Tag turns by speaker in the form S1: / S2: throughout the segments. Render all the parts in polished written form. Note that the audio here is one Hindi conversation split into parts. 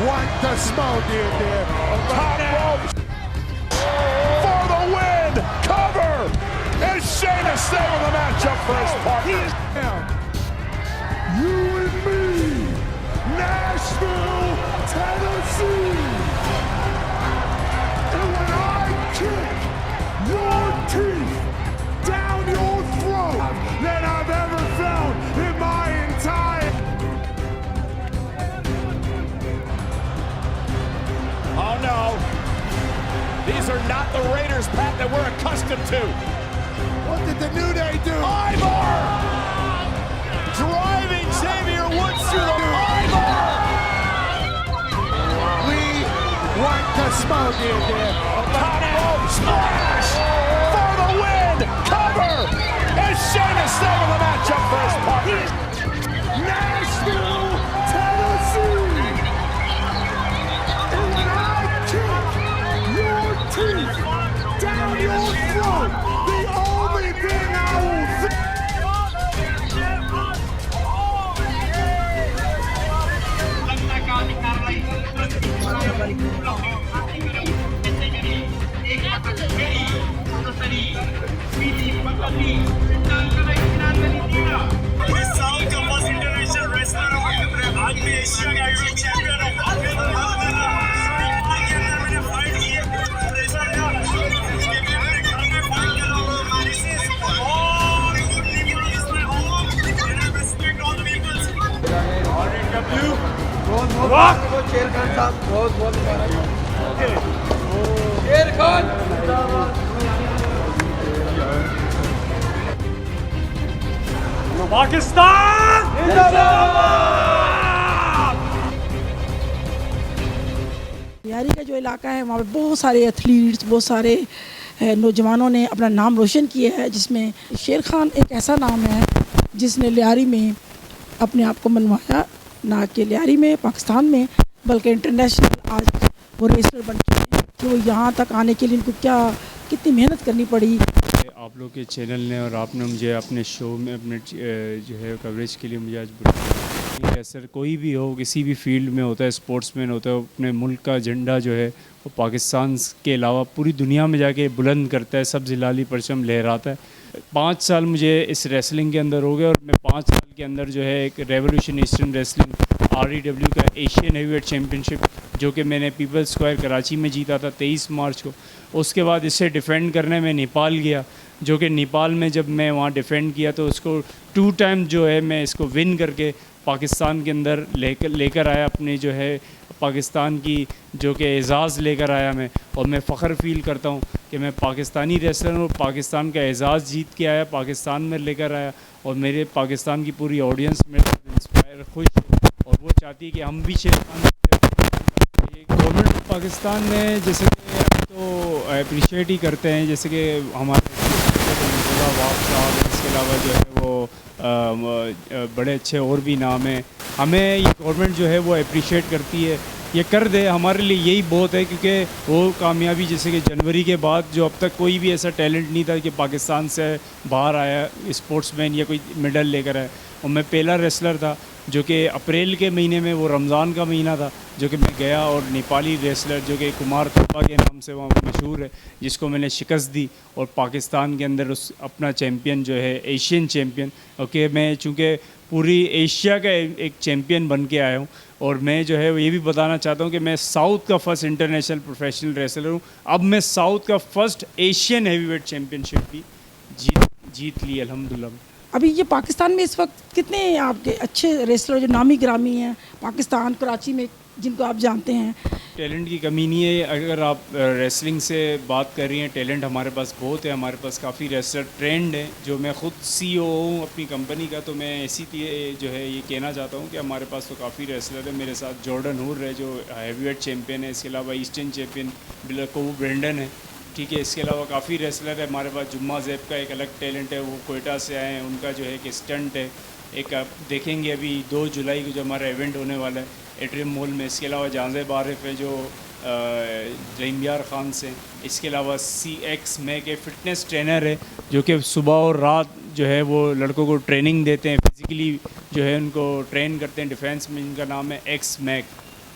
S1: want the smoke in there. Top rope for the win. Cover. And Sheamus saving the matchup for his partner. You and me, Nashville, Tennessee. And when I kick your teeth down your throat than I've ever felt in my entire. Oh no. These are not the Raiders, Pat, that we're accustomed to. What did the New Day do? Ivar! Driving Xavier Woods through the Ivar! We want the smoke in there. Top rope splash for the win. Cover. And Sheamus saving the matchup for his partner. Nashville, Tennessee. And when I kick your teeth down your throat, the only thing I will think.
S2: शेर खान साहब बहुत बहुत शेर खान
S3: पाकिस्तान
S4: यारी का जो इलाका है वहाँ पे बहुत सारे एथलीट्स, बहुत सारे नौजवानों ने अपना नाम रोशन किया है, जिसमें शेर खान एक ऐसा नाम है जिसने लियारी में अपने आप को मनवाया, ना कि लियारी में पाकिस्तान में बल्कि इंटरनेशनल आज वो रेसलर बन के हैं कि वो यहाँ तक आने के लिए इनको कितनी मेहनत करनी पड़ी।
S3: आप लोग के चैनल ने और आपने मुझे अपने शो में अपने जो है कवरेज के लिए मुझे आज बुलाया। सर कोई भी हो, किसी भी फील्ड में होता है, स्पोर्ट्समैन होता है, अपने मुल्क का झंडा जो है वो पाकिस्तान के अलावा पूरी दुनिया में जाके बुलंद करता है, सब जिलाली परचम लहराता है। 5 साल मुझे इस रेसलिंग के अंदर हो गए और मैं 5 साल के अंदर जो है एक रेवोल्यूशन ईस्टर्न रेसलिंग REW का एशियन हेवीवेट चैम्पियनशिप जो कि मैंने पीपल्स स्क्वायर कराची में जीता था 23 मार्च को। उसके बाद इसे डिफ़ेंड करने में नेपाल गया, जो कि नेपाल में जब मैं वहाँ डिफ़ेंड किया तो उसको 2 टाइम जो है मैं इसको विन करके पाकिस्तान के अंदर लेकर आया, अपने जो है पाकिस्तान की जो कि एज़ाज़ लेकर आया मैं। और मैं फ़ख्र फ़ील करता हूँ कि मैं पाकिस्तानी रेसलर हूँ, पाकिस्तान का एज़ाज़ जीत के आया, पाकिस्तान में लेकर आया। और मेरे पाकिस्तान की पूरी ऑडियंस मेरे इंस्पायर खुश है और वो चाहती है कि हम भी शेर खान गवर्नमेंट पाकिस्तान में जैसे कि हम तो अप्रिशिएट ही करते हैं, जैसे कि हमारे साहब, इसके अलावा जो है वो बड़े अच्छे और भी नाम हैं। हमें ये गवर्नमेंट जो है वो अप्रिशिएट करती है, ये कर दे, हमारे लिए यही बहुत है। क्योंकि वो कामयाबी जैसे कि जनवरी के बाद जो अब तक कोई भी ऐसा टैलेंट नहीं था कि पाकिस्तान से बाहर आया स्पोर्ट्समैन या कोई मेडल लेकर आया। और मैं पहला रेसलर था जो कि अप्रैल के महीने में, वो रमज़ान का महीना था, जो कि मैं गया और नेपाली रेसलर जो कि कुमार थप्पा के नाम से वहाँ मशहूर है, जिसको मैंने शिकस्त दी और पाकिस्तान के अंदर उस अपना चैम्पियन जो है एशियन चैम्पियन। ओके, मैं चूँकि पूरी एशिया का एक चैम्पियन बन के आया हूँ और मैं जो है ये भी बताना चाहता हूँ कि मैं साउथ का फर्स्ट इंटरनेशनल प्रोफेशनल रेसलर हूँ। अब मैं साउथ का फर्स्ट एशियन हैवीवेट चैम्पियनशिप भी जीत ली अल्हम्दुलिल्लाह।
S4: अभी ये पाकिस्तान में इस वक्त कितने आपके अच्छे रेसलर जो नामी ग्रामी हैं पाकिस्तान कराची में, जिनको आप जानते हैं?
S3: टैलेंट की कमी नहीं है। अगर आप रेसलिंग से बात कर रही हैं, टैलेंट हमारे पास बहुत है, हमारे पास काफ़ी रेसलर ट्रेंड हैं। जो मैं ख़ुद CEO हूँ अपनी कंपनी का, तो मैं ऐसी जो है ये कहना चाहता हूँ कि हमारे पास तो काफ़ी रेसलर है। मेरे साथ जॉर्डन हुर है जो हैवीवेट चैम्पियन है, इसके अलावा ईस्टर्न चैम्पियन बिलकोव ब्रेंडन है, ठीक है। इसके अलावा काफ़ी रेसलर है हमारे पास। जुम्मा ज़ैब का एक अलग टैलेंट है, वो कोयटा से आए हैं, उनका जो है एक स्टंट है। एक आप देखेंगे अभी 2 जुलाई को जो हमारा इवेंट होने वाला है एट्रियम मॉल में। इसके अलावा जानज़ेब आरिफ है जो रहीमयार ख़ान से। इसके अलावा CX में के फ़िटनेस ट्रेनर है जो कि सुबह और रात जो है वो लड़कों को ट्रेनिंग देते हैं, फिज़िकली जो है उनको ट्रेन करते हैं डिफेंस में। इनका नाम है X मैक,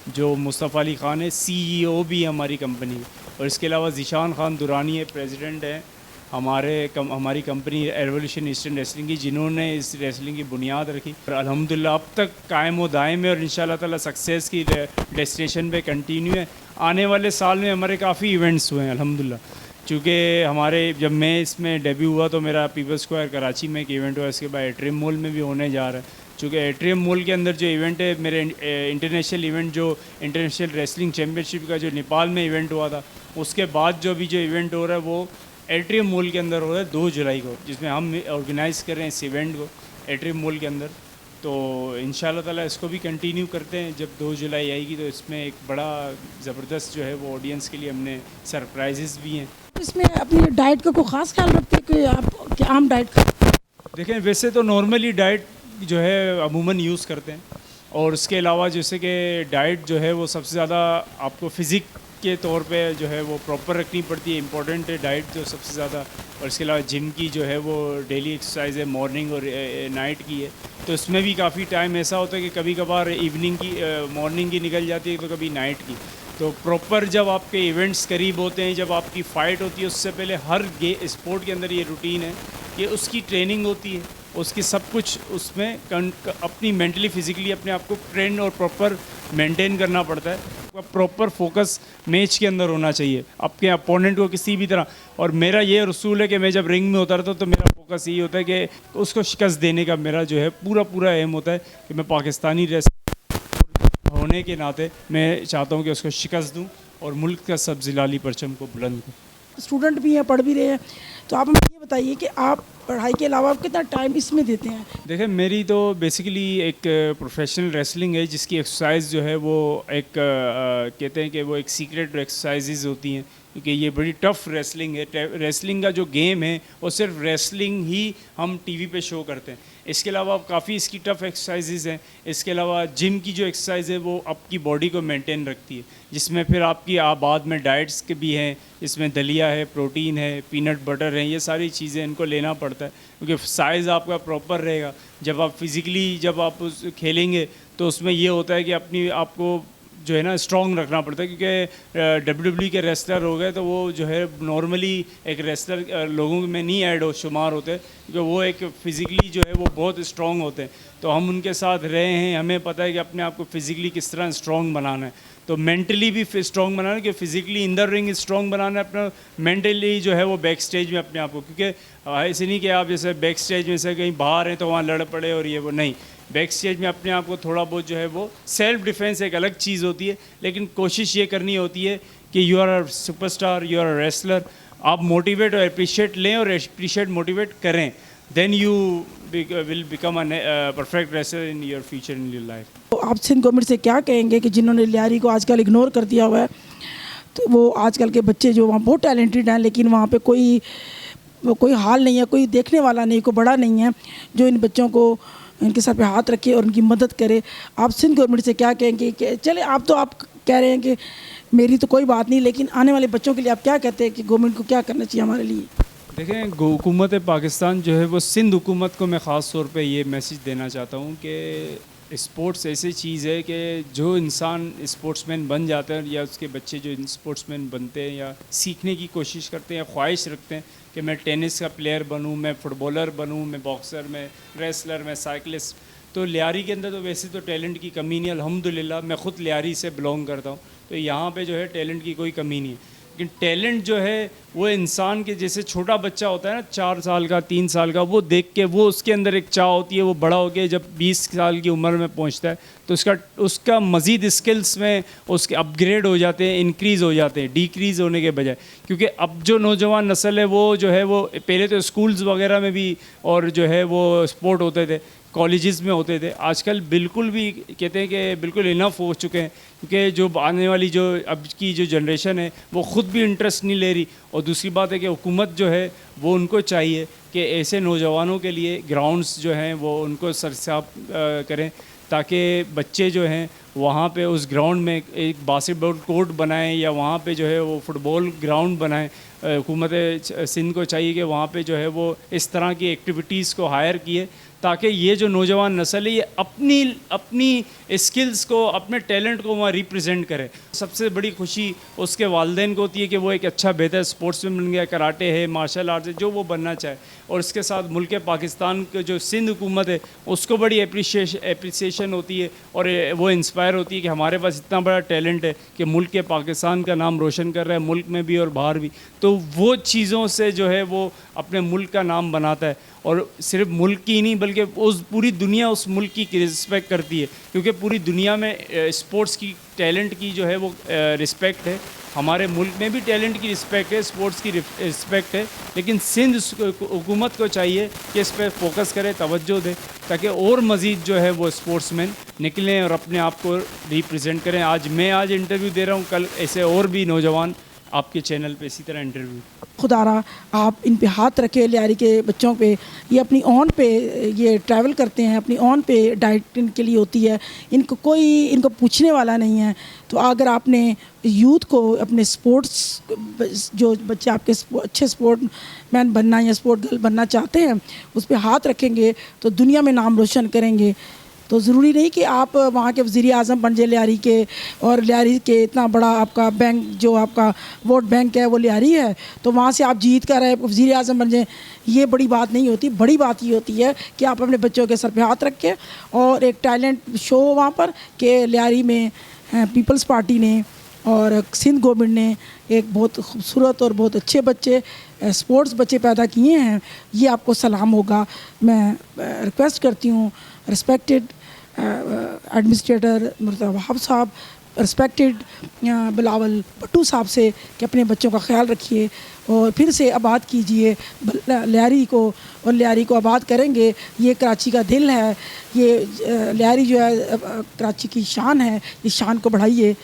S3: जो मुस्तफ़ा अली ख़ान है CEO भी है हमारी कंपनी की, और इसके अलावा ज़ीशान ख़ान दुरानी है, प्रेसिडेंट है हमारी कंपनी एवोल्यूशन ईस्टर्न रेसलिंग की, जिन्होंने इस रेसलिंग की बुनियाद रखी और अल्हम्दुलिल्लाह अब तक कायम व दायम है और इंशाल्लाह ताला सक्सेस की डेस्टिनेशन पे कंटिन्यू है। आने वाले साल में हमारे काफ़ी इवेंट्स हुए हैं अल्हम्दुलिल्लाह, चूँकि हमारे जब मैं इसमें डेब्यू हुआ तो मेरा पीपल्स स्क्वायर कराची में एक इवेंट हुआ, इसके बाद एट्रियम मॉल में भी होने जा रहा है। चूँकि एट्रियम मॉल के अंदर जो इवेंट है मेरे इंटरनेशनल इवेंट, जो इंटरनेशनल रेसलिंग चैम्पियनशिप का जो नेपाल में इवेंट हुआ था, उसके बाद जो अभी जो इवेंट हो रहा है वो एट्रियम मॉल के अंदर हो रहा है 2 जुलाई को, जिसमें हम ऑर्गेनाइज़ कर रहे हैं इस इवेंट को एट्रियम मॉल के अंदर। तो इंशाल्लाह ताला इसको भी कंटिन्यू करते हैं। जब 2 जुलाई आएगी तो इसमें एक बड़ा ज़बरदस्त जो है वो ऑडियंस के लिए हमने सरप्राइजेस भी हैं।
S4: इसमें अपनी डाइट का कोई ख़ास ख्याल रखते हैं कि आप क्या आम डाइट का?
S3: देखें, वैसे तो नॉर्मली डाइट जो है अमूमन यूज़ करते हैं, और उसके अलावा जैसे कि डाइट जो है वो सबसे ज़्यादा आपको फ़िज़िक के तौर पे जो है वो प्रॉपर रखनी पड़ती है, इम्पोर्टेंट है डाइट जो सबसे ज़्यादा। और इसके अलावा जिम की जो है वो डेली एक्सरसाइज है, मॉर्निंग और नाइट की है, तो इसमें भी काफ़ी टाइम ऐसा होता है कि कभी कभार इवनिंग की मॉर्निंग की निकल जाती है तो कभी नाइट की। तो प्रॉपर जब आपके इवेंट्स करीब होते हैं, जब आपकी फ़ाइट होती है, उससे पहले हर स्पोर्ट के अंदर ये रूटीन है कि उसकी ट्रेनिंग होती है, उसकी सब कुछ उसमें अपनी मेंटली फिज़िकली अपने आप को ट्रेन और प्रॉपर मेंटेन करना पड़ता है। प्रॉपर फोकस मैच के अंदर होना चाहिए आपके अपोनेंट को किसी भी तरह। और मेरा ये रसूल है कि मैं जब रिंग में उतरता हूँ तो मेरा फोकस यही होता है कि उसको शिकस्त देने का मेरा जो है पूरा एम होता है कि मैं पाकिस्तानी रेसलर होने के नाते मैं चाहता हूँ कि उसको शिकस्त दूँ और मुल्क का सब ज़िलाली परचम को बुलंद करूँ।
S4: स्टूडेंट भी हैं, पढ़ भी रहे हैं, तो आप हमें ये बताइए कि आप पढ़ाई के अलावा आप कितना टाइम इसमें देते हैं?
S3: देखिए, मेरी तो बेसिकली एक प्रोफेशनल रेसलिंग है जिसकी एक्सरसाइज जो है वो एक कहते हैं कि वो एक सीक्रेट एक्सरसाइजेज होती हैं, क्योंकि ये बड़ी टफ़ रेसलिंग है। रेसलिंग का जो गेम है वो सिर्फ रेसलिंग ही हम टीवी पे शो करते हैं। इसके अलावा काफ़ी इसकी टफ़ एक्सरसाइजेज हैं। इसके अलावा जिम की जो एक्सरसाइज है वो आपकी बॉडी को मेंटेन रखती है, जिसमें फिर आपकी बाद में डाइट्स के भी हैं, इसमें दलिया है, प्रोटीन है, पीनट बटर है, ये सारी चीज़ें इनको लेना पड़ता है, क्योंकि साइज़ आपका प्रॉपर रहेगा। जब आप फिज़िकली जब आप खेलेंगे तो उसमें ये होता है कि अपनी आपको जो है ना स्ट्रॉन्ग रखना पड़ता है, क्योंकि WWE के रेसलर हो गए तो वो जो है नॉर्मली एक रेसलर लोगों में नहीं ऐड हो शुमार होते, क्योंकि वो एक फ़िज़िकली जो है वो बहुत स्ट्रॉन्ग होते हैं। तो हम उनके साथ रहे हैं, हमें पता है कि अपने आप को फ़िज़िकली किस तरह स्ट्रॉन्ग बनाना है, तो मेंटली भी स्ट्रॉन्ग बनाना है, कि physically in the ring strong बनाना है अपना, मेंटली जो है वो बैक स्टेज में अपने आप को, क्योंकि ऐसे नहीं कि आप जैसे बैक स्टेज में से कहीं बाहर हैं तो वहाँ लड़ पड़े और ये वो नहीं। बैक स्टेज में अपने आप को थोड़ा बहुत जो है वो सेल्फ डिफेंस एक अलग चीज़ होती है, लेकिन कोशिश ये करनी होती है कि you are a superstar, you are a wrestler, आप मोटिवेट और अप्रिशिएट लें और अप्रिशिएट मोटिवेट करें, then you will become a perfect wrestler in your future in your life.
S4: तो आप सिंध गवर्नमेंट से क्या कहेंगे कि जिन्होंने लियारी को आजकल इग्नोर कर दिया हुआ है, तो वो आजकल के बच्चे जो वहाँ बहुत टैलेंटेड हैं लेकिन वहाँ पे कोई हाल नहीं है, कोई देखने वाला नहीं, कोई बड़ा नहीं है जो इन बच्चों को इनके सर पे हाथ रखे और उनकी मदद करे। आप सिंध गवर्नमेंट से क्या कहेंगे कि चले आप कह रहे हैं कि मेरी तो कोई बात नहीं, लेकिन आने वाले बच्चों के लिए आप क्या कहते हैं कि गवर्नमेंट को क्या करना चाहिए हमारे लिए?
S3: देखें, हुकूमत पाकिस्तान जो है वो सिंध हुकूमत को मैं ख़ास तौर पे ये मैसेज देना चाहता हूँ कि स्पोर्ट्स ऐसी चीज़ है कि जो इंसान स्पोर्ट्समैन बन जाता है या उसके बच्चे जो स्पोर्ट्समैन बनते हैं या सीखने की कोशिश करते हैं या ख्वाहिश रखते हैं कि मैं टेनिस का प्लेयर बनूं, मैं फुटबॉलर बनूं, मैं बॉक्सर, मैं रेसलर, मैं साइकिलिस्ट, तो लियारी के अंदर तो वैसे तो टैलेंट की कमी नहीं है अल्हम्दुलिल्लाह। मैं ख़ुद लियारी से बिलोंग करता हूँ, तो यहाँ पे जो है टैलेंट की कोई कमी नहीं है। लेकिन टैलेंट जो है वो इंसान के जैसे छोटा बच्चा होता है ना 4 साल का 3 साल का, वो देख के वो उसके अंदर एक चाह होती है, वो बड़ा हो के जब 20 साल की उम्र में पहुंचता है तो उसका मज़ीद स्किल्स में उसके अपग्रेड हो जाते हैं, इंक्रीज़ हो जाते हैं, डिक्रीज़ होने के बजाय। क्योंकि अब जो नौजवान नस्ल है वो जो है वो पहले तो स्कूल्स वगैरह में भी और जो है वो स्पोर्ट होते थे, कॉलेजेस में होते थे, आजकल बिल्कुल भी कहते हैं कि बिल्कुल इनफ हो चुके हैं, क्योंकि जो आने वाली जो अब की जो जनरेशन है वो ख़ुद भी इंटरेस्ट नहीं ले रही। और दूसरी बात है कि हुकूमत जो है वो उनको चाहिए कि ऐसे नौजवानों के लिए ग्राउंड्स जो हैं वो उनको सरसाब करें, ताकि बच्चे जो हैं वहाँ पे उस ग्राउंड में एक बास्केटबॉल कोर्ट बनाएं या वहाँ पे जो है वो फुटबॉल ग्राउंड बनाएं। हुकूमत सिंध को चाहिए कि वहाँ पे जो है वो इस तरह की एक्टिविटीज़ को हायर किए ताकि ये जो नौजवान नस्ल है ये अपनी स्किल्स को, अपने टैलेंट को वहाँ रिप्रेजेंट करे। सबसे बड़ी खुशी उसके वालिदैन को होती है कि वो एक अच्छा बेहतर स्पोर्ट्समैन बन गया, कराटे है, मार्शल आर्ट्स है, जो वो बनना चाहे। और इसके साथ मुल्क पाकिस्तान के जो सिंध हुकूमत है उसको बड़ी एप्रिसिएशन होती है और वो इंस्पायर होती है कि हमारे पास इतना बड़ा टैलेंट है कि मुल्क पाकिस्तान का नाम रोशन कर रहा है, मुल्क में भी और बाहर भी। तो वो चीज़ों से जो है वो अपने मुल्क का नाम बनाता है और सिर्फ मुल्क की नहीं बल्कि उस पूरी दुनिया उस मुल्क की रिस्पेक्ट करती है, क्योंकि पूरी दुनिया में स्पोर्ट्स की टैलेंट की जो है वो रिस्पेक्ट है। हमारे मुल्क में भी टैलेंट की रिस्पेक्ट है, स्पोर्ट्स की रिस्पेक्ट है, लेकिन सिंध हुकूमत को चाहिए कि इस पर फोकस करे, तवज्जो दे, ताकि और मज़ीद जो है वो स्पोर्ट्समैन निकलें और अपने आप को रिप्रेजेंट करें। मैं इंटरव्यू दे रहा हूँ, कल ऐसे और भी नौजवान आपके चैनल पे इसी तरह इंटरव्यू।
S4: खुदारा आप इन पे हाथ रखे लियारी के बच्चों पे, ये अपनी ऑन पे ये ट्रैवल करते हैं, अपनी ऑन पे डाइट इनके लिए होती है, इनको पूछने वाला नहीं है। तो अगर आपने यूथ को अपने स्पोर्ट्स जो बच्चे आपके अच्छे स्पोर्ट मैन बनना या स्पोर्ट गर्ल बनना चाहते हैं उस पर हाथ रखेंगे तो दुनिया में नाम रोशन करेंगे। तो ज़रूरी नहीं कि आप वहाँ के वज़ीर आज़म बन जाए लियारी के, और लियारी के इतना बड़ा आपका बैंक जो आपका वोट बैंक है वो लियारी है तो वहाँ से आप जीत कर रहे वज़ीर आज़म बन जाए, ये बड़ी बात नहीं होती। बड़ी बात ये होती है कि आप अपने बच्चों के सर पे हाथ रखें और एक टैलेंट शो हो वहाँ पर कि लियारी में पीपल्स पार्टी ने और सिंध गवर्नमेंट ने एक बहुत खूबसूरत और बहुत अच्छे बच्चे स्पोर्ट्स बच्चे पैदा किए हैं। ये आपको सलाम होगा। मैं रिक्वेस्ट करती हूँ रिस्पेक्टेड एडमिनिस्ट्रेटर मुर्तज़ा वहाब साहब, रिस्पेक्टेड बिलावल भट्टू साहब से कि अपने बच्चों का ख्याल रखिए और फिर से आबाद कीजिए लियारी को, और लियारी को आबाद करेंगे। ये कराची का दिल है, ये लियारी जो है कराची की शान है, इस शान को बढ़ाइए।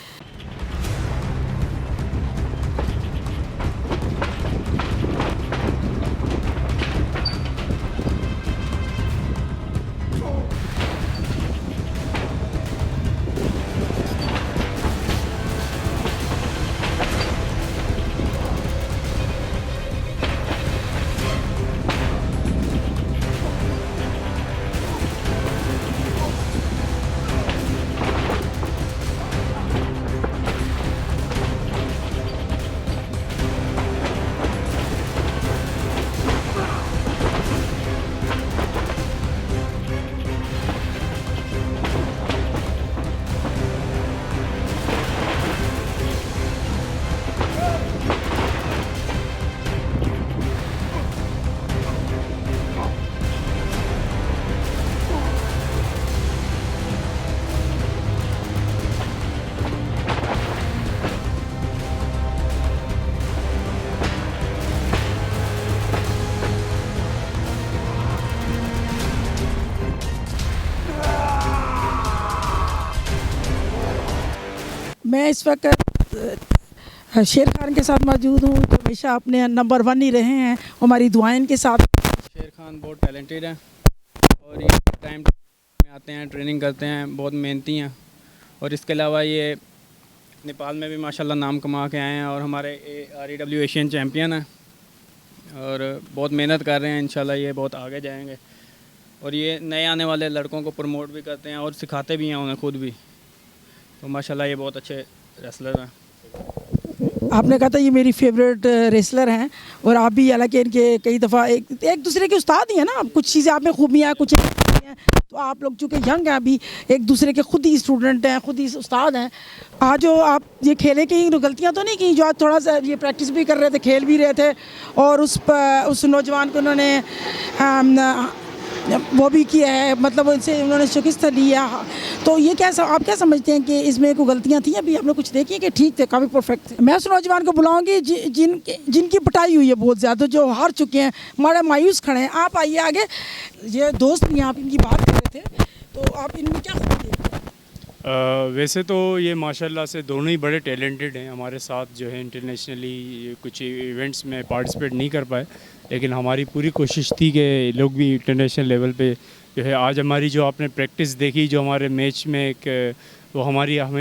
S4: मैं इस वक्त शेर खान के साथ मौजूद हूँ जो हमेशा अपने नंबर 1 ही रहे हैं, हमारी दुआएं के साथ।
S2: शेर खान बहुत टैलेंटेड है और ये टाइम में आते हैं, ट्रेनिंग करते हैं, बहुत मेहनती हैं। और इसके अलावा ये नेपाल में भी माशाल्लाह नाम कमा के आए हैं और हमारे REW एशियन चैम्पियन हैं और बहुत मेहनत कर रहे हैं। इंशाल्लाह ये बहुत आगे जाएंगे और ये नए आने वाले लड़कों को प्रमोट भी करते हैं और सिखाते भी हैं उन्हें खुद भी। तो माशाल्लाह ये बहुत अच्छे रेसलर हैं।
S4: आपने कहा था ये मेरी फेवरेट रेसलर हैं और आप भी, हालांकि इनके कई दफ़ा एक दूसरे के उस्ताद ही हैं ना, कुछ चीज़ें आप में खूबियाँ कुछ हैं, तो आप लोग चूँकि यंग हैं अभी, एक दूसरे के खुद ही स्टूडेंट हैं, खुद ही उस्ताद हैं। आज जो आप ये खेले की गलतियाँ तो नहीं की, जो आज थोड़ा सा ये प्रैक्टिस भी कर रहे थे, खेल भी रहे थे और उस नौजवान को उन्होंने वो भी किया है, मतलब उनसे उन्होंने शिकस्त लिया। तो ये आप क्या समझते हैं कि इसमें कोई गलतियाँ थी? अभी आपने कुछ देखी कि ठीक थे, काफ़ी परफेक्ट थे? मैं उस नौजवान को बुलाऊंगी जिनकी पिटाई हुई है बहुत ज़्यादा, जो हार चुके हैं, हमारे मायूस खड़े हैं। आप आइए आगे। ये दोस्त भी आप इनकी बात कर रहे थे, तो आप इनमें क्या समझते हैं?
S3: वैसे तो ये माशाल्लाह से दोनों ही बड़े टैलेंटेड हैं। हमारे साथ जो है इंटरनेशनली कुछ इवेंट्स में पार्टिसिपेट नहीं कर पाए, लेकिन हमारी पूरी कोशिश थी कि लोग भी इंटरनेशनल लेवल पे जो है। आज हमारी जो आपने प्रैक्टिस देखी, जो हमारे मैच में एक वो हमारी हम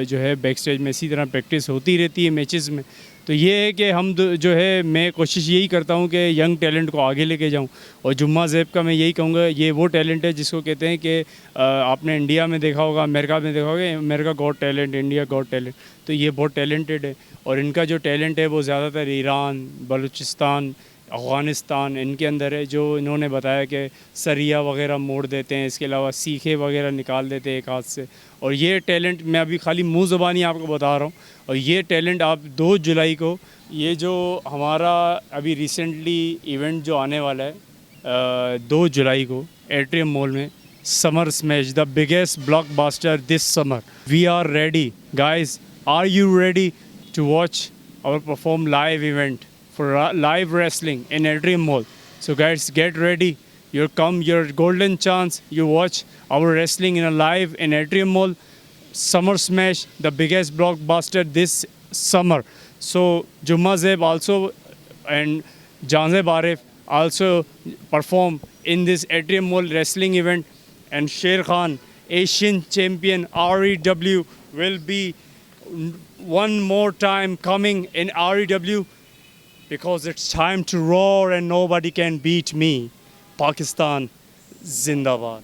S3: जो है बैक स्टेज में इसी तरह प्रैक्टिस होती रहती है मैचेस में। तो ये है कि हम जो है मैं कोशिश यही करता हूँ कि यंग टैलेंट को आगे लेके जाऊँ। और जुम्मा ज़ैब का मैं यही कहूँगा, ये वो टैलेंट है जिसको कहते हैं कि आपने इंडिया में देखा होगा, अमेरिका में देखा होगा, America got talent, India got talent. तो ये बहुत टैलेंटेड है और इनका जो टैलेंट है वो ज़्यादातर ईरान, बलूचिस्तान, अफ़गानिस्तान इनके अंदर है। जो इन्होंने बताया कि सरिया वगैरह मोड़ देते हैं, इसके अलावा सीखे वगैरह निकाल देते हैं एक हाथ से। और ये टैलेंट मैं अभी खाली मुँह ज़बानी आपको बता रहा हूँ। और ये टैलेंट आप 2 जुलाई को, ये जो हमारा अभी रिसेंटली इवेंट जो आने वाला है 2 जुलाई को एट्रियम मॉल में, summer smash, the biggest blockbuster this summer. We are ready guys, are you ready to watch our perform live event for live wrestling in Atrium Mall? So guys, get ready. Your golden chance. You watch our wrestling in a live in Atrium Mall. Summer Smash, the biggest blockbuster this summer. So Jumma Zeb also and Janzeb Arif also perform in this Atrium Mall wrestling event. And Sher Khan, Asian champion REW, will be one more time coming in REW. Because it's time to roar and nobody can beat me. Pakistan, Zindabad.